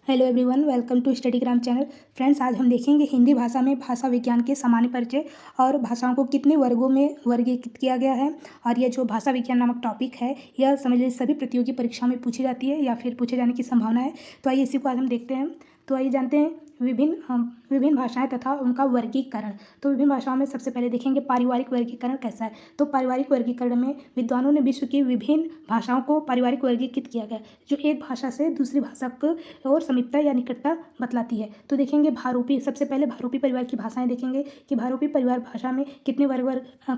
Hello everyone, welcome to Studygram channel. Friends, आज हम देखेंगे हिंदी भाषा में भाषा विज्ञान के सामान्य परिचय और भाषाओं को कितने वर्गों में वर्गीकृत किया गया है। और यह जो भाषा विज्ञान नामक टॉपिक है, यह समझ लीजिए सभी प्रतियोगी परीक्षाओं में पूछी जाती है या फिर पूछे जाने की संभावना है। तो आइए इसी को आज हम देखते हैं। तो आइए जानते हैं विभिन्न भाषाएं तथा उनका वर्गीकरण। तो विभिन्न भाषाओं में सबसे पहले देखेंगे पारिवारिक वर्गीकरण कैसा है। तो पारिवारिक वर्गीकरण में विद्वानों ने विश्व की विभिन्न भाषाओं को पारिवारिक वर्गीकृत किया गया, जो एक भाषा से दूसरी भाषा को और समीपता या निकटता बतलाती है। तो देखेंगे भारूपी, सबसे पहले भारूपी परिवार की भाषाएं देखेंगे कि भारूपी परिवार भाषा में कितने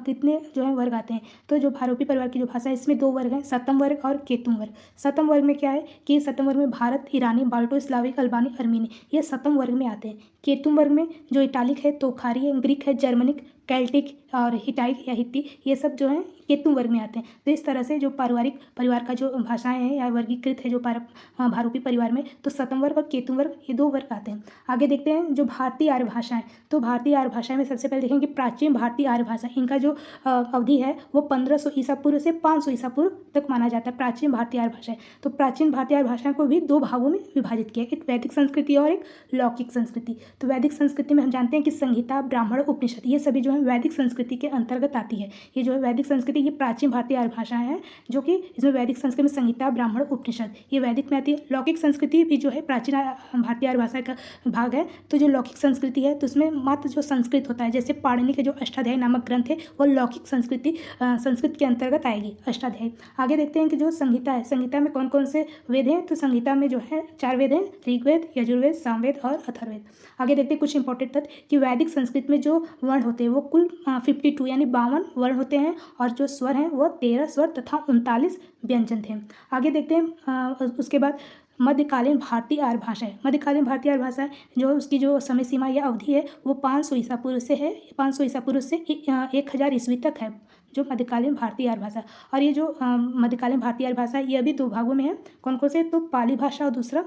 कितने जो है वर्ग आते हैं। तो जो भारूपी परिवार की जो भाषा है, इसमें दो वर्ग हैं, सतम वर्ग और केतुम वर्ग। सतम वर्ग में क्या है कि सतम वर्ग में भारत, ईरानी, बाल्टो, स्लाविक, अल्बानी, अर्मीनी, ये सतम वर्ग में आते हैं। केतुम वर्ग में जो इटालिक है, तोखारी है, ग्रीक है, जर्मनिक, केल्टिक और हिटाइट या हित्ती, ये सब जो है केतुम वर्ग में आते हैं। तो इस तरह से जो पारिवारिक परिवार का जो भाषाएं हैं या वर्गीकृत है जो भारूपी परिवार में, तो सतम वर्ग और केतुम वर्ग, ये दो वर्ग आते हैं। आगे देखते हैं जो भारतीय आर्य भाषाएं। तो भारतीय आर्य भाषा में सबसे पहले देखेंगे प्राचीन भारतीय आर्य भाषा। इनका जो अवधि है वो 1500 ईसा पूर्व से 500 ईसा पूर्व तक माना जाता है, प्राचीन भारतीय आर्य भाषाएं। तो प्राचीन भारतीय आर्य भाषाओं को भी दो भागों में विभाजित किया, एक वैदिक संस्कृति और एक लौकिक संस्कृति। तो वैदिक संस्कृति में हम जानते हैं कि संहिता, ब्राह्मण, उपनिषद, ये सभी जो है वैदिक संस्कृति के अंतर्गत आती है। ये जो है वैदिक संस्कृति, ये प्राचीन भारतीय आर्य भाषाएं हैं, जो कि इसमें वैदिक संस्कृति में संहिता, ब्राह्मण, उपनिषद, ये वैदिक में आती है। लौकिक संस्कृति भी जो है प्राचीन भारतीय आर्य भाषा का भाग है। तो जो लौकिक संस्कृति है, तो उसमें मात्र जो संस्कृत होता है, जैसे पाणिनि के जो अष्टाध्यायी नामक ग्रंथ है, वो लौकिक संस्कृत के अंतर्गत आएगी, अष्टाध्यायी। आगे देखते हैं कि जो संहिता है, संहिता में कौन कौन से वेद हैं। तो संहिता में जो है 4 वेद हैं, ऋग्वेद, यजुर्वेद, सामवेद और अथर्ववेद। आगे देखते हैं कुछ इंपॉर्टेंट तथ्य कि वैदिक संस्कृत में जो वर्ण होते हैं वो कुल 52 यानी 52 वर्ण होते हैं, और जो स्वर हैं वो 13 स्वर तथा 39 व्यंजन थे। आगे देखते हैं उसके बाद मध्यकालीन भारतीय आर्य भाषाएं। मध्यकालीन भारतीय आर्य भाषा जो उसकी जो समय सीमा या अवधि है वो 500 ईसा पूर्व से है, 500 ईसा पूर्व से 1000 ईस्वी तक है, जो मध्यकालीन भारतीय आर्य भाषा। और ये जो मध्यकालीन भारतीय आर्य भाषा है, ये अभी दो भागों में है। कौन कौन से? तो पाली भाषा और दूसरा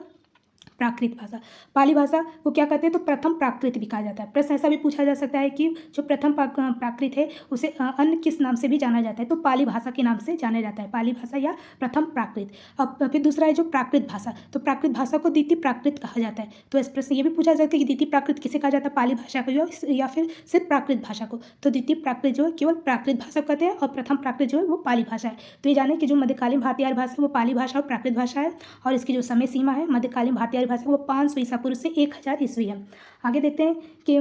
प्राकृत भाषा। पाली भाषा को क्या कहते हैं? तो प्रथम प्राकृत भी कहा जाता है। प्रश्न ऐसा भी पूछा जा सकता है कि जो प्रथम प्राकृत है उसे अन्य किस नाम से भी जाना जाता है? तो पाली भाषा के नाम से जाना जाता है, पाली भाषा या प्रथम प्राकृत। अब फिर दूसरा है जो प्राकृत भाषा। तो प्राकृत भाषा को द्वितीय प्राकृत कहा जाता है। तो इस प्रश्न ये भी पूछा जा सकता है कि द्वितीय प्राकृत किसे कहा जाता है, पाली भाषा को या फिर सिर्फ प्राकृत भाषा को? तो द्वितीय प्राकृत जो है केवल प्राकृत भाषा को कहते हैं, और प्रथम प्राकृत जो है वो पाली भाषा है। तो ये जाने कि जो मध्यकालीन भारतीय आर्य भाषा है वो पाली भाषा और प्राकृत भाषा है, और इसकी जो समय सीमा है मध्यकालीन भारतीय आर्य भाषा वो 500 ईसा पूर्व से 1000 ईस्वी है। आगे देखते हैं कि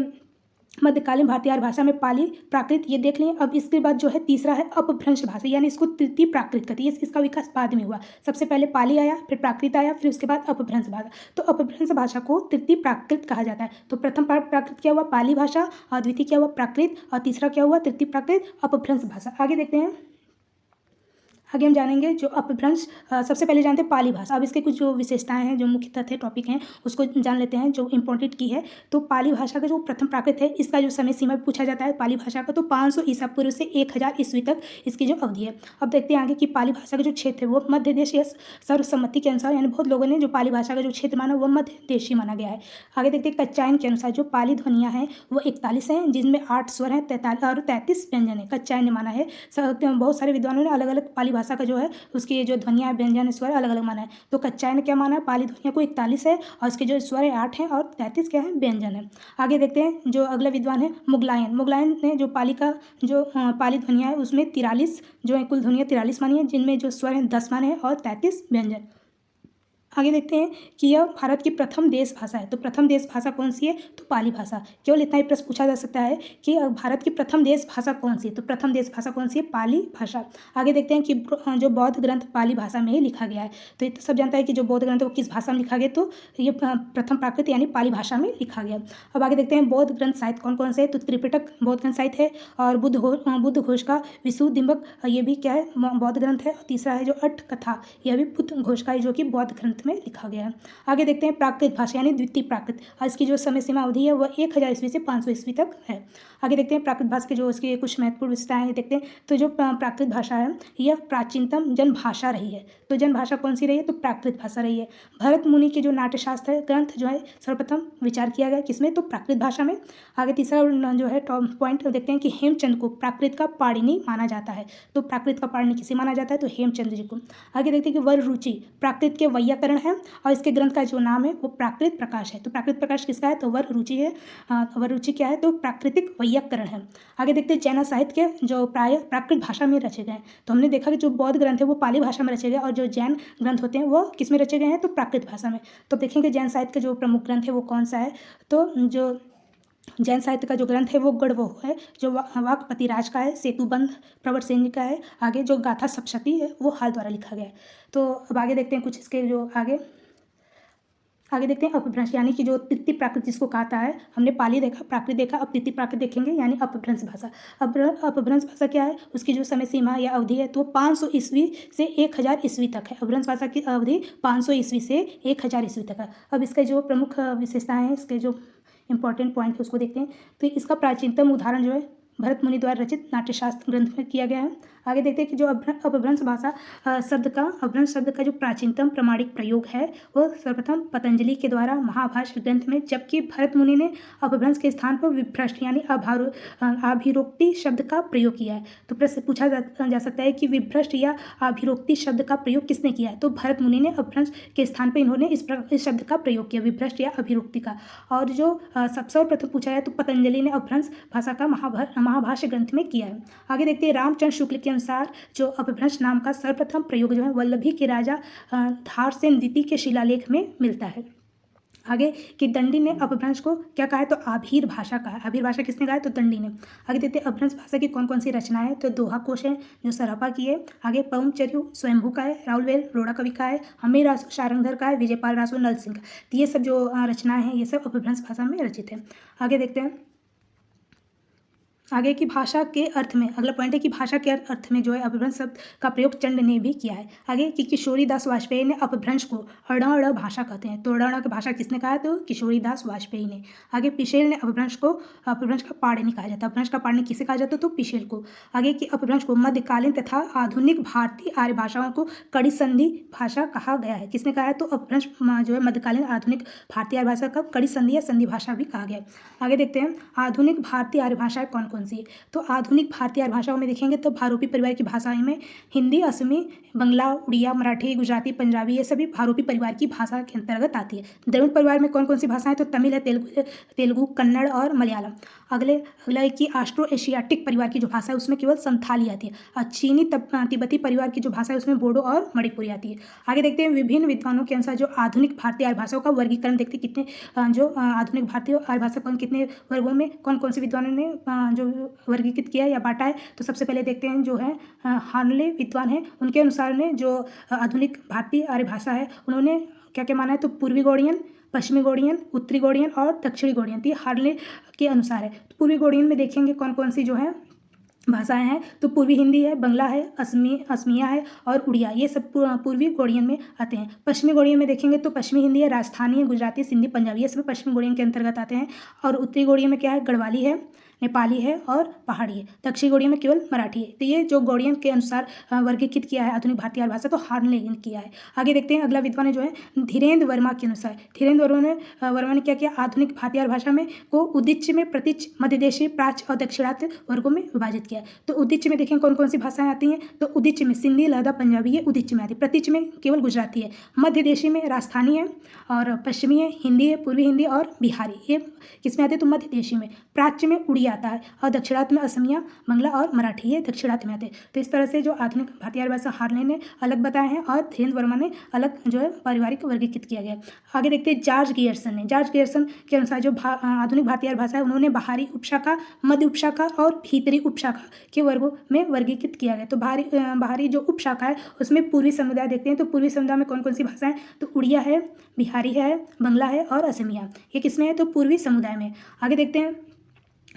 मध्यकालीन भारतीय आर्य भाषा में पाली, प्राकृत, ये देख लें। अब इसके बाद जो है तीसरा है अपभ्रंश भाषा, यानी इसको तृतीय प्राकृत कहते हैं। इसका विकास बाद में हुआ, सबसे पहले पाली आया, फिर प्राकृत आया, फिर उसके बाद अपभ्रंश भाषा। तो अपभ्रंश भाषा को तृतीय प्राकृत कहा जाता है। तो प्रथम प्राकृत क्या हुआ? पाली भाषा, और द्वितीय क्या हुआ? प्राकृत, और तीसरा क्या हुआ? तृतीय प्राकृत, अपभ्रंश भाषा। आगे देखते हैं, आगे हम जानेंगे जो अपभ्रंश। सबसे पहले जानते हैं पाली भाषा। अब इसके कुछ जो विशेषताएं हैं, जो मुख्य तथ्य टॉपिक हैं, उसको जान लेते हैं जो इंपॉर्टेंट की है। तो पाली भाषा का जो प्रथम प्राकृत है, इसका जो समय सीमा पूछा जाता है पाली भाषा का, तो 500 ईसा पूर्व से 1000 ईस्वी तक इसकी जो अवधि है। अब देखते हैं आगे कि पाली भाषा का जो क्षेत्र है वो मध्य देश या सर्वसम्मति के अनुसार, यानी बहुत लोगों ने जो पाली भाषा का जो क्षेत्र माना वो मध्य देशी माना गया है। आगे देखते हैं कच्चायन के अनुसार जो पाली ध्वनियाँ हैं वो 41 हैं, जिनमें 8 स्वर हैं, 43 और 33 व्यंजन है। कच्चायन ने माना है। बहुत सारे विद्वानों ने अलग अलग पाली भाषा का जो है उसकी जो ध्वनियाँ, व्यंजन, स्वर अलग अलग माना है। तो कच्चायन ने क्या माना है? पाली ध्वनिया को 41 है, और इसके जो स्वर है 8 हैं, और 33 क्या है? व्यंजन है। आगे देखते हैं जो अगला विद्वान है मुगलायन। मुगलायन ने जो पाली का जो पाली ध्वनिया है उसमें 43 जो है, कुल ध्वनिया 43 मानी है, जिनमें जो स्वर हैं 10 माने हैं और 33 व्यंजन। आगे देखते हैं कि यह भारत की प्रथम देश भाषा है। तो प्रथम देश भाषा कौन सी है? तो पाली भाषा। केवल इतना ही प्रश्न पूछा जा सकता है कि भारत की प्रथम देश भाषा कौन सी है? तो प्रथम देश भाषा कौन सी है? पाली भाषा। आगे देखते हैं कि जो बौद्ध ग्रंथ पाली भाषा में ही लिखा गया है। तो ये तो सब जानता है कि जो बौद्ध ग्रंथ है वो किस भाषा में लिखा गया, तो ये प्रथम प्राकृत यानी पाली भाषा में लिखा गया। अब आगे देखते हैं बौद्ध ग्रंथ साहित्य कौन कौन से है। तो त्रिपिटक बौद्ध ग्रंथ साहित्य है, और बुद्ध घोष का विशुद्धिमक, ये भी क्या है? बौद्ध ग्रंथ है। और तीसरा है जो अट्ठ कथा, यह भी बुद्ध घोष का है, जो कि बौद्ध ग्रंथ में लिखा गया है। आगे देखते हैं प्राकृत भाषा यानी द्वितीय प्राकृत, और इसकी जो समय सीमा अवधि है वह 1000 ईस्वी से 500 ईस्वी तक है। आगे देखते हैं प्राकृत भाषा के जो उसके कुछ महत्वपूर्ण विशेषताएं देखते हैं। तो जो प्राकृत भाषा है यह प्राचीनतम जनभाषा रही है। तो जनभाषा कौन सी रही है? तो प्राकृत भाषा रही है। भरत मुनि के जो नाट्यशास्त्र ग्रंथ जो है सर्वप्रथम विचार किया गया किसमें? तो प्राकृत भाषा में। आगे तीसरा जो है टॉप पॉइंट देखते हैं कि हेमचंद को प्राकृत का पाणिनि माना जाता है। तो प्राकृत का पाणिनि किसे माना जाता है? तो हेमचंद जी को। आगे देखते हैं कि वर रुचि प्राकृत के वैयाकरण वर्गीकरण है और इसके ग्रंथ का जो नाम है वो प्राकृत प्रकाश है। तो प्राकृत प्रकाश किसका है? तो वररुचि है। वररुचि क्या है? तो प्राकृतिक वैयाकरण है। आगे देखते हैं जैन साहित्य के जो प्राय प्राकृत भाषा में रचे गए हैं। तो हमने देखा कि जो बौद्ध ग्रंथ है वो पाली भाषा में रचे गए और जो जैन ग्रंथ होते हैं वो किस में रचे गए हैं? तो प्राकृत भाषा में। तो देखेंगे जैन साहित्य का जो प्रमुख ग्रंथ है वो कौन सा है? तो जो जैन साहित्य का जो ग्रंथ है वो गढ़वो है, जो वाक्पतिराज का है, सेतुबंध प्रवरसेन का है। आगे जो गाथा सप्तशती है वो हाल द्वारा लिखा गया है। तो अब आगे देखते हैं कुछ इसके जो आगे देखते हैं अपभ्रंश, यानी कि जो तृतीय प्राकृत जिसको कहता है। हमने पाली देखा, प्राकृत देखा, अब तृतीय प्राकृत देखेंगे यानी अपभ्रंश भाषा। अपभ्रंश भाषा क्या है? उसकी जो समय सीमा या अवधि है तो 500 ईस्वी से 1000 ईस्वी तक है। अपभ्रंश भाषा की अवधि 500 ईस्वी से 1000 ईस्वी तक है। अब इसके जो प्रमुख विशेषताएं हैं, इसके जो इंपॉर्टेंट पॉइंट है उसको देखते हैं। तो इसका प्राचीनतम उदाहरण जो है भरत मुनि द्वारा रचित नाट्यशास्त्र ग्रंथ में किया गया है। आगे देखते हैं कि जो अपभ्रंश भाषा अपभ्रंश शब्द का जो प्राचीनतम प्रमाणिक प्रयोग है वो सर्वप्रथम पतंजलि के द्वारा महाभाष्य ग्रंथ में, जबकि भरत मुनि ने अपभ्रंश के स्थान पर विभ्रष्ट यानी अभिरोक्ति शब्द का प्रयोग किया है। तो प्रश्न पूछा जा सकता है कि विभ्रष्ट या अभिरोक्ति शब्द का प्रयोग किसने किया है? तो भरत मुनि ने अपभ्रंश के स्थान पर इन्होंने इस शब्द का प्रयोग किया, विभ्रष्ट या अभिरोक्ति का। और जो सर्वप्रथम पूछा है तो पतंजलि ने अपभ्रंश भाषा का महाभाष्य ग्रंथ में किया है। आगे देखते हैं रामचंद्र शुक्ल के अनुसार जो अपभ्रंश नाम का सर्वप्रथम प्रयोग जो है वल्लभी के राजा धारसेन द्वितीय के शिलालेख में मिलता है। आगे कि दंडी ने अपभ्रंश को क्या कहा है? तो आभीर भाषा कहा है। आभीर भाषा किसने कहा है? तो दंडी ने। आगे देखते हैं अपभ्रंश भाषा की कौन कौन सी रचनाएं हैं? तो दोहा कोश है जो सरहपा की है। आगे पवनचर्यु स्वयंभू का है, राउलवेल रोड़ा कवि का है, हमीर रासो शारंगधर का है, विजयपाल रासो नल सिंह का। तो ये सब जो रचनाएं हैं ये सब अपभ्रंश भाषा में रचित है। आगे देखते हैं आगे की भाषा के अर्थ में, अगला पॉइंट है कि भाषा के अर्थ में जो है अपभ्रंश शब्द का प्रयोग चंड ने भी किया है। आगे कि किशोरी दास वाजपेयी ने अपभ्रंश को अड़ भाषा कहते हैं। तो अड़ की भाषा किसने कहा है? तो किशोरी दास वाजपेयी ने। आगे पिशेल ने अपभ्रंश का पाणिनि कहा जाता है। अपभ्रंश का पाणिनि किसे कहा जाता है? तो पिशेल को। आगे कि अपभ्रंश को मध्यकालीन तथा आधुनिक भारतीय आर्य भाषाओं को कड़ी संधि भाषा कहा गया है। किसने कहा है? तो अपभ्रंश जो है मध्यकालीन आधुनिक भारतीय आर्य भाषा का कड़ी संधि या संधि भाषा भी कहा गया है। आगे देखते हैं आधुनिक भारतीय आर्य भाषाएं कौन कौन सी है? तो आधुनिक भारतीय भाषाओं में देखेंगे तो भारोपी परिवार की भाषाएं में हिंदी, असमी, बंगला, उड़िया, मराठी, गुजराती, पंजाबी ये सभी भारोपी परिवार की भाषा के अंतर्गत आती है। द्रविड़ परिवार में कौन कौन सी भाषाएं? तो तमिल है, तेलुगु, कन्नड़ और मलयालम। अगला है कि ऑस्ट्रो एशियाटिक परिवार की जो भाषा है उसमें केवल संथाली आती है। और चीनी तिब्बती परिवार की जो भाषा है उसमें बोडो और मणिपुरी आती है। आगे देखते हैं विभिन्न विद्वानों के अनुसार जो आधुनिक भारतीय आर्य भाषाओं का वर्गीकरण देखते हैं कितने जो आधुनिक भारतीय आर्य भाषा को कितने वर्गों में कौन कौन से विद्वानों ने जो वर्गीकृत किया या बांटा है। तो सबसे पहले देखते हैं जो है हार्नले विद्वान हैं, उनके अनुसार ने जो आधुनिक भारतीय आर्य भाषा है उन्होंने क्या क्या माना है? तो पूर्वी गौड़ियन, पश्चिमी गौड़ियन, उत्तरी गौड़ियन और दक्षिणी गौड़ियन। तो हार्नले के अनुसार है। तो पूर्वी गौड़ियन में देखेंगे कौन कौन सी जो है भाषाएं हैं। तो पूर्वी हिंदी है, बंगला है, असमिया है और उड़िया, ये सब पूर्वी गौड़ियन में आते हैं। पश्चिमी गौड़ियन में देखेंगे तो पश्चिमी हिंदी है, राजस्थानी है, गुजराती, सिंधी, पंजाबी, ये सब पश्चिमी गौड़ियन के अंतर्गत आते हैं। और उत्तरी गौड़ियन में क्या है? गढ़वाली है, नेपाली है और पहाड़ी है। दक्षिणी गौड़ियन में केवल मराठी है। तो ये जो गौड़ियन के अनुसार वर्गीकृत किया है आधुनिक भारतीय भाषा तो हार्नले ने किया है। आगे देखते हैं अगला विद्वान जो है धीरेन्द्र वर्मा के अनुसार। धीरेन्द्र वर्मा ने क्या किया? आधुनिक भारतीय भाषा में को उद्दिच्य में, प्रतीच्य, मध्यदेशीय, प्राच्य और दक्षिणात्य वर्गों में विभाजित किया है। तो उद्दिच्य में देखें कौन कौन सी भाषाएं आती हैं। तो उद्दिच्य में सिंधी, लहदा, पंजाबी ये उद्दिच्य में आती है। प्रतीच्य में केवल गुजराती है। मध्यदेशी में राजस्थानी है और पश्चिमी है, हिंदी है, पूर्वी हिंदी और बिहारी, ये किसमें आते हैं? तो मध्यदेशी में। प्राच्य में उड़िया आता है और दक्षिणार्थ में असमिया, बंगला और मराठी ये दक्षिणार्थ में आते हैं। तो इस तरह से जो आधुनिक भारतीय भाषा हार्नले ने अलग बताए हैं और धीरेन्द्र वर्मा ने अलग जो है पारिवारिक वर्गीकृत किया गया। आगे देखते हैं जॉर्ज गियर्सन ने। जॉर्ज गियर्सन के अनुसार जो आधुनिक भारतीय भाषा है उन्होंने बाहरी उपशाखा, मध्य उपशाखा और भीतरी उपशाखा के वर्गों में वर्गीकृत किया गया। तो बाहरी जो उपशाखा है उसमें पूर्वी समुदाय देखते हैं। तो पूर्वी समुदाय में कौन कौन सी भाषाएं? तो उड़िया है, बिहारी है, बंगला है और असमिया, ये किसमें है? तो पूर्वी समुदाय में। आगे देखते हैं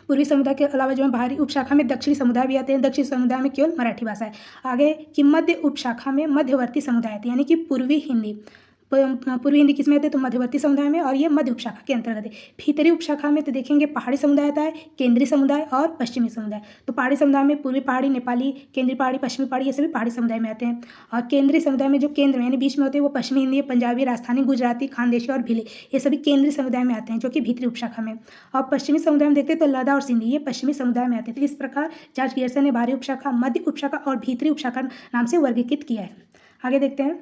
पूर्वी समुदाय के अलावा जो है बाहरी उपशाखा में दक्षिणी समुदाय भी आते हैं। दक्षिणी समुदाय में केवल मराठी भाषा है। आगे कि मध्य उपशाखा में मध्यवर्ती समुदाय आते हैं, यानी कि पूर्वी हिंदी। पूर्वी हिंदी किसमें आते हैं? तो मध्यवर्ती समुदाय में और ये मध्य उपशाखा के अंतर्गत है। भीतरी उपशाखा में तो देखेंगे पहाड़ी समुदाय आता है, केंद्रीय समुदाय और पश्चिमी समुदाय। तो पहाड़ी समुदाय में पूर्वी पहाड़ी, नेपाली, केंद्रीय पहाड़ी, पश्चिमी पहाड़ी ये सभी पहाड़ी समुदाय में आते हैं। और केंद्रीय समुदाय में जो केंद्र में यानी बीच में होते हैं वो पश्चिमी हिंदी, पंजाबी, राजस्थानी, गुजराती, खानदेशी और भिले, ये सभी केंद्रीय समुदाय में आते हैं जो कि भीतरी उपशाखा में। और पश्चिमी समुदाय में देखते हैं तो लदा और सिंधी ये पश्चिमी समुदाय में आते हैं। तो इस प्रकार जॉर्ज गियर्सन ने बाहरी उपशाखा, मध्य उपशाखा और भीतरी उपशाखा नाम से वर्गीकृत किया है। आगे देखते हैं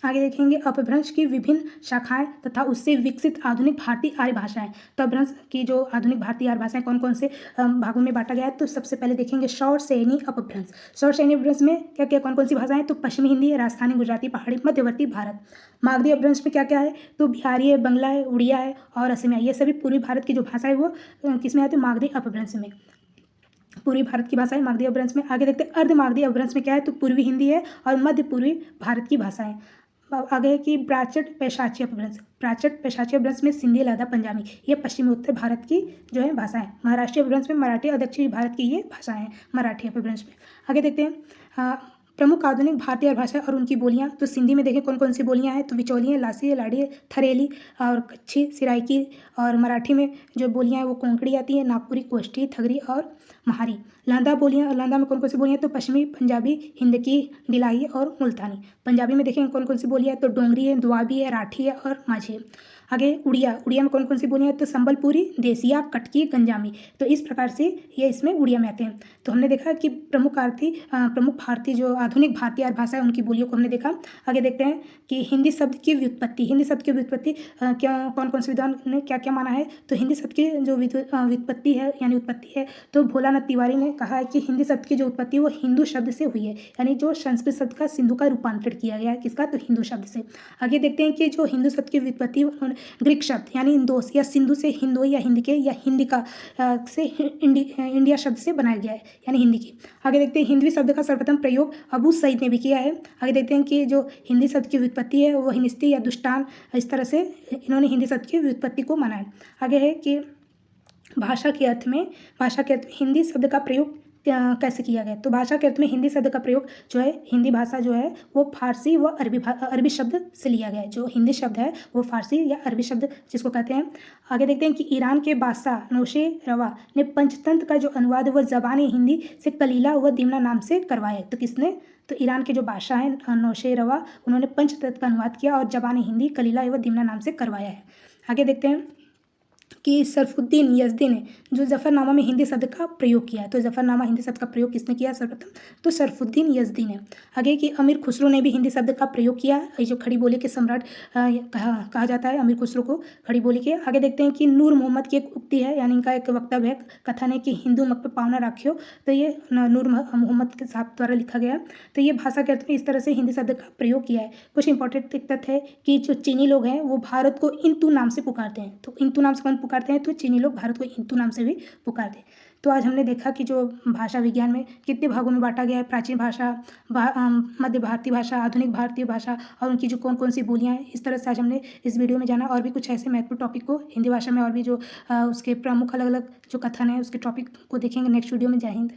आगे देखेंगे अपभ्रंश की विभिन्न शाखाएं तथा उससे विकसित आधुनिक भारतीय आर्य भाषाएं। तो अपभ्रंश की जो आधुनिक भारतीय आर्य भाषाएं कौन कौन से भागों में बांटा गया है, तो सबसे पहले देखेंगे शौर सैनी अपभ्रंश। शौर सैनी अपभ्रंश में क्या क्या कौन कौन सी भाषाएं, तो पश्चिमी हिंदी है, राजस्थानी, गुजराती, पहाड़ी, मध्यवर्ती भारत। मागधी अपभ्रंश में क्या क्या है, तो बिहारी है, बंगला है, उड़िया है और असमिया। ये सभी पूर्वी भारत की जो भाषा है वो किसमें आती है, मागधी अपभ्रंश में। पूर्वी भारत की भाषा है मागधी अपभ्रंश में। आगे देखते हैं अर्ध मागधी अपभ्रंश में क्या है, तो पूर्वी हिंदी है और मध्य पूर्वी भारत की भाषा है। आगे है कि प्राचट पैशाची अपभ्रंश। प्राचट पैशाची अपभ्रंश में सिंधी, लद्दा, पंजाबी ये पश्चिमी उत्तर भारत की जो है भाषा है। महाराष्ट्रीय अपभ्रंश में मराठी और दक्षिणी भारत की ये भाषाएं हैं मराठी अपभ्रंश में। आगे देखते हैं प्रमुख आधुनिक भारतीय भाषा और उनकी बोलियां। तो सिंधी में देखें कौन कौन सी बोलियां हैं, तो बिचौली है, लासी है, लाड़ी है, थरेली और कच्छी, सिराइकी। और मराठी में जो बोलियां हैं वो कोंकणी आती है, नागपुरी, कोष्ठी, थगरी और महारी। लांदा बोलियां, लांदा में कौन कौन सी बोलियां, तो पश्चिमी पंजाबी, हिंदकी, डिलाई और मुल्तानी। पंजाबी में देखें कौन कौन सी बोलियां है, तो डोंगरी है, दुआबी है, राठी है और माझी है। आगे उड़िया, उड़िया में कौन कौन सी बोलियां हैं, तो संबलपुरी, देसिया, कटकी, गंजामी। तो इस प्रकार से ये इसमें उड़िया में आते हैं। तो हमने देखा कि प्रमुख भारतीय जो आधुनिक भारतीय भाषा है उनकी बोलियों को हमने देखा। आगे देखते हैं कि हिंदी शब्द की व्युत्पत्ति। हिंदी शब्द की व्युत्पत्ति क्या कौन कौन से विद्वान ने क्या क्या माना है, तो हिंदी शब्द की जो व्युत्पत्ति है यानी उत्पत्ति है, तो भोलानाथ तिवारी ने कहा है कि हिंदी शब्द की जो उत्पत्ति है वो हिंदू शब्द से हुई है, यानी जो संस्कृत शब्द का सिंधु का रूपांतरण किया गया है किसका, तो हिंदू शब्द से। आगे देखते हैं कि जो हिंदू शब्द की व्युत्पत्ति ग्रीक शब्द यानी इंदोस या सिंधु से हिंदो या हिंद के या हिंदी का से इंडिया शब्द से बनाया गया है यानी हिंदी की। आगे देखते हैं हिंदवी शब्द का सर्वप्रथम प्रयोग अबू सईद ने भी किया है। आगे देखते हैं कि जो हिंदी शब्द की व्युत्पत्ति है वो हिंदस्ती या दुष्टान, इस तरह से इन्होंने हिंदी शब्द की व्युत्पत्ति को माना है। आगे है कि भाषा के अर्थ में हिंदी शब्द का प्रयोग कैसे किया गया, तो भाषा के अर्थ में हिंदी शब्द का प्रयोग जो है, हिंदी भाषा जो है वो फारसी व अरबी शब्द से लिया गया है। जो हिंदी शब्द है वो फारसी या अरबी शब्द जिसको कहते हैं। आगे देखते हैं कि ईरान के बादशाह नौशे रवा ने पंचतंत्र का जो अनुवाद वह ज़बान हिंदी से कलीला व दिमना नाम से करवाया। तो किसने, तो ईरान के जो बादशाह हैं नौशे रवा, उन्होंने पंचतंत्र का अनुवाद किया और ज़बान हिंदी कलीला व दिमना नाम से करवाया है। आगे देखते हैं कि सरफुद्दीन यज़दी ने जो ज़फ़रनामा में हिंदी शब्द का प्रयोग किया है। तो ज़फ़रनामा हिंदी शब्द का प्रयोग किसने किया सर्वप्रथम, तो सरफुद्दीन यज़दी ने। आगे कि अमीर खुसरो ने भी हिंदी शब्द का प्रयोग किया। ये जो खड़ी बोली के सम्राट कहा जाता है अमीर खुसरो को खड़ी बोली के। आगे देखते हैं कि नूर मोहम्मद की एक उक्ति है यानी इनका एक वक्तव्य है, कथन है कि हिंदू मत पे पावना राखियो। तो ये नूर मोहम्मद के साहब द्वारा लिखा गया। तो ये भाषा के अर्थ में इस तरह से हिंदी शब्द का प्रयोग किया है। कुछ इंपॉर्टेंट तथ्य है कि जो चीनी लोग हैं वो भारत को इंतु नाम से पुकारते हैं। तो इंतु नाम से कौन पुकारते हैं, तो चीनी लोग भारत को इंतु नाम से भी पुकारते हैं। तो आज हमने देखा कि जो भाषा विज्ञान में कितने भागों में बांटा गया है, प्राचीन भाषा, मध्य भारतीय भाषा, आधुनिक भारतीय भाषा और उनकी जो कौन कौन सी बोलियाँ हैं। इस तरह से आज हमने इस वीडियो में जाना और भी कुछ ऐसे महत्वपूर्ण टॉपिक को हिंदी भाषा में और भी जो उसके प्रमुख अलग अलग जो कथन है उसके टॉपिक को देखेंगे नेक्स्ट वीडियो में। जय हिंद।